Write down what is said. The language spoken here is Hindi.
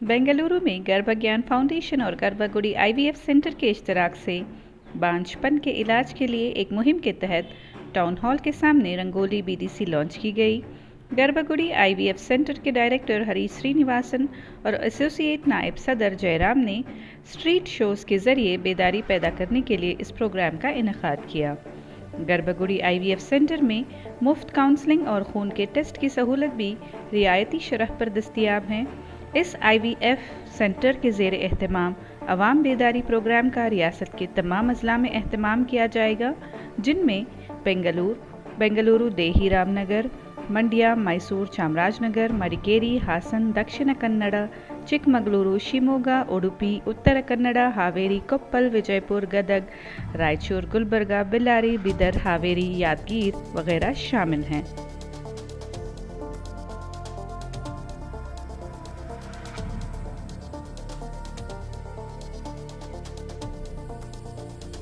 बेंगलुरु में गर्भज्ञान फाउंडेशन और गर्भगुड़ी आईवीएफ सेंटर के इश्तराक से बांझपन के इलाज के लिए एक मुहिम के तहत टाउन हॉल के सामने रंगोली बीडीसी लॉन्च की गई। गर्भगुड़ी आईवीएफ सेंटर के डायरेक्टर हरीश श्रीनिवासन और एसोसिएट नायब सदर जयराम ने स्ट्रीट शोज़ के ज़रिए बेदारी पैदा करने के लिए इस प्रोग्राम का इनेकाद किया। गर्भगुड़ी आईवीएफ सेंटर में मुफ्त काउंसलिंग और खून के टेस्ट की सहूलत भी रियायती शरह पर दस्तियाब हैं। इस आईवीएफ सेंटर के ज़ेर एहतमाम अवाम बेदारी प्रोग्राम का रियासत के तमाम अजला में एहतमाम किया जाएगा, जिनमें बेंगलुरु देही रामनगर, मंडिया, मैसूर चामराजनगर, मडिकेरी, हासन, दक्षिण कन्नड़, चिकमगलुरु, शिमोगा, उडुपी, उत्तर कन्नड़, हावेरी, कोप्पल, विजयपुर, गदग, रायचूर, गुलबर्गा, बेल्लारी, बिदर, हावेरी, यादगीर वगैरह शामिल हैं।